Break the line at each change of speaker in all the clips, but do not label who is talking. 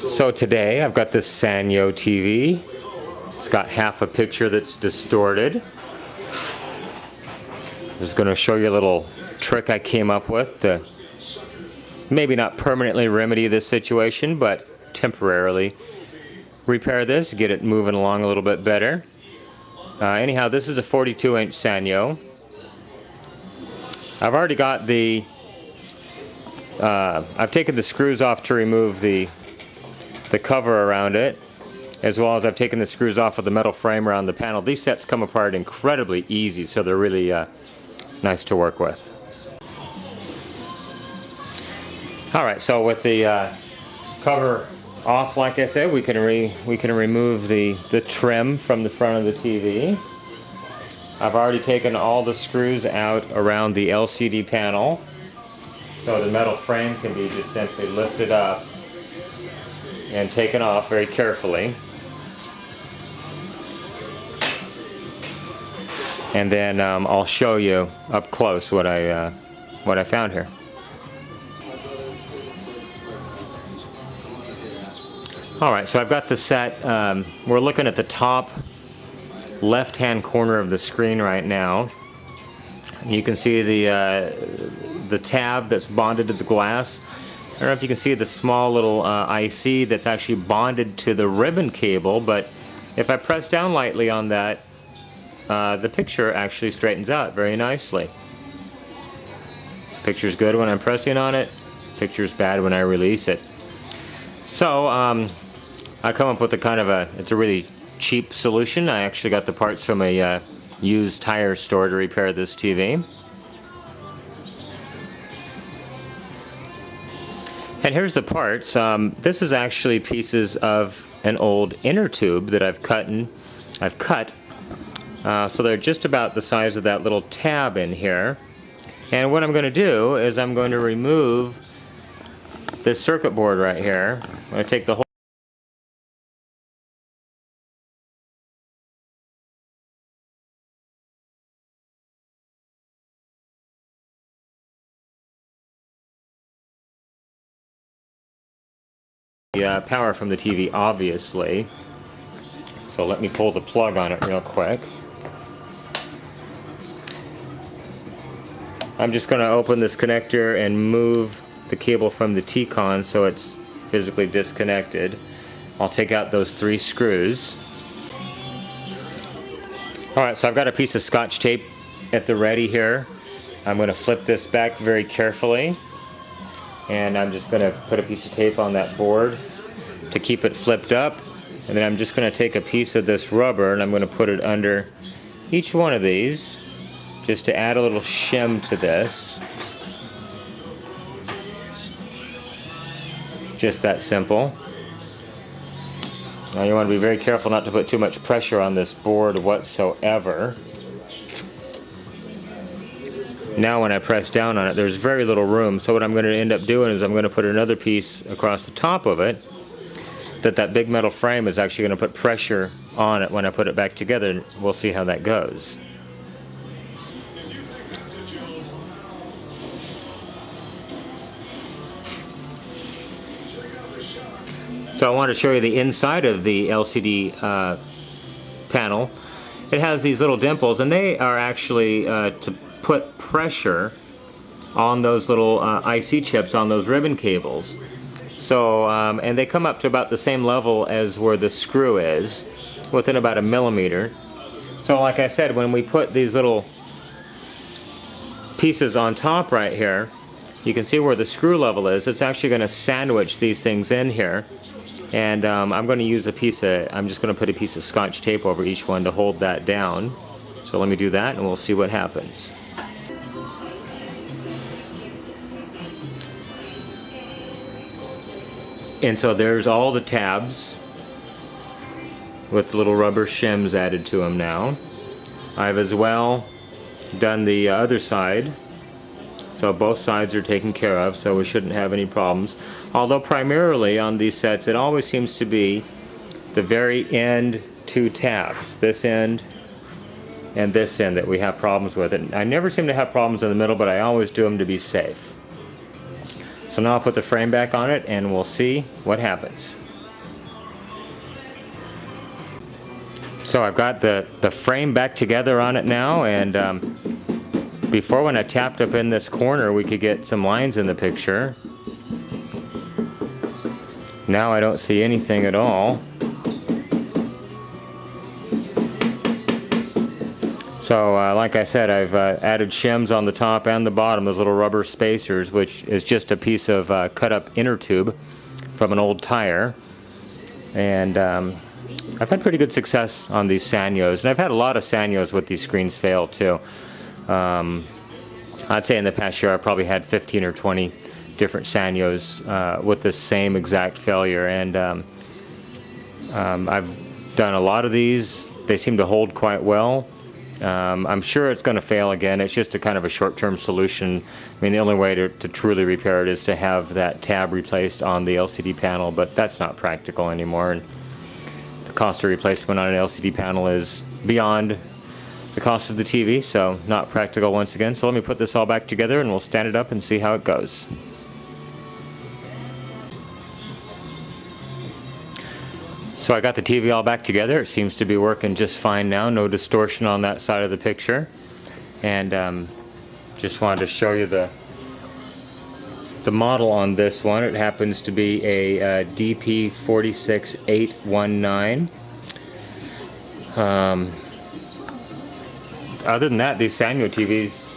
So today I've got this Sanyo TV. It's got half a picture that's distorted. I'm just going to show you a little trick I came up with to maybe not permanently remedy this situation, but temporarily repair this, get it moving along a little bit better. Anyhow, this is a 42-inch Sanyo. I've already got the I've taken the screws off to remove the cover around it, as well as I've taken the screws off of the metal frame around the panel. These sets come apart incredibly easy, so they're really nice to work with. Alright, so with the cover off, like I said, we can remove the trim from the front of the TV. I've already taken all the screws out around the LCD panel, so the metal frame can be just simply lifted up and taken off very carefully. And then I'll show you up close what I found here. Alright, so I've got the set. We're looking at the top left-hand corner of the screen right now. You can see the tab that's bonded to the glass. I don't know if you can see the small little IC that's actually bonded to the ribbon cable, but if I press down lightly on that, the picture actually straightens out very nicely. Picture's good when I'm pressing on it, picture's bad when I release it. So I come up with it's a really cheap solution. I actually got the parts from a used tire store to repair this TV. And here's the parts. This is actually pieces of an old inner tube that I've cut. So they're just about the size of that little tab in here. And what I'm going to do is I'm going to remove this circuit board right here. I'm going to take the whole power from the TV, obviously. So let me pull the plug on it real quick. I'm just going to open this connector and move the cable from the T-con so it's physically disconnected. I'll take out those 3 screws. Alright, so I've got a piece of Scotch tape at the ready here. I'm going to flip this back very carefully, and I'm just going to put a piece of tape on that board to keep it flipped up, and then I'm just going to take a piece of this rubber and I'm going to put it under each one of these just to add a little shim to this. Just that simple. Now you want to be very careful not to put too much pressure on this board whatsoever. Now when I press down on it, there's very little room, so what I'm going to end up doing is I'm going to put another piece across the top of it that big metal frame is actually going to put pressure on it when I put it back together. We'll see how that goes. So I want to show you the inside of the LCD panel. It has these little dimples, and they are actually to put pressure on those little IC chips on those ribbon cables. So, and they come up to about the same level as where the screw is, within about 1 millimeter. So like I said, when we put these little pieces on top right here, you can see where the screw level is. It's actually going to sandwich these things in here. And I'm going to use I'm just going to put a piece of Scotch tape over each one to hold that down. So let me do that and we'll see what happens. And so there's all the tabs with little rubber shims added to them now. I've as well done the other side. So both sides are taken care of, so we shouldn't have any problems. Although primarily on these sets, it always seems to be the very end 2 tabs, this end and this end, that we have problems with it. I never seem to have problems in the middle, but I always do them to be safe. So now I'll put the frame back on it and we'll see what happens. So I've got the frame back together on it now, and before, when I tapped up in this corner, we could get some lines in the picture. Now I don't see anything at all. So like I said, I've added shims on the top and the bottom, those little rubber spacers, which is just a piece of cut up inner tube from an old tire. And I've had pretty good success on these Sanyos, and I've had a lot of Sanyos with these screens fail too. I'd say in the past year I probably had 15 or 20 different Sanyos with the same exact failure, and I've done a lot of these. They seem to hold quite well. I'm sure it's going to fail again. It's just a kind of a short-term solution. I mean, the only way to truly repair it is to have that tab replaced on the LCD panel, but that's not practical anymore, and the cost of replacement on an LCD panel is beyond the cost of the TV, so not practical once again. So let me put this all back together and we'll stand it up and see how it goes. So I got the TV all back together. It seems to be working just fine now. No distortion on that side of the picture. And just wanted to show you the model on this one. It happens to be a DP46819. Other than that, these Sanyo TVs,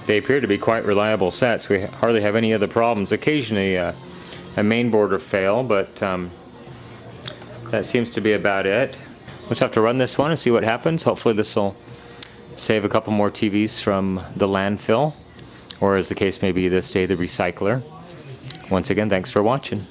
they appear to be quite reliable sets. We hardly have any other problems. Occasionally a mainboard or fail, but that seems to be about it. Let's have to run this one and see what happens. Hopefully this will save a couple more TVs from the landfill, or as the case may be, this day, the recycler. Once again, thanks for watching.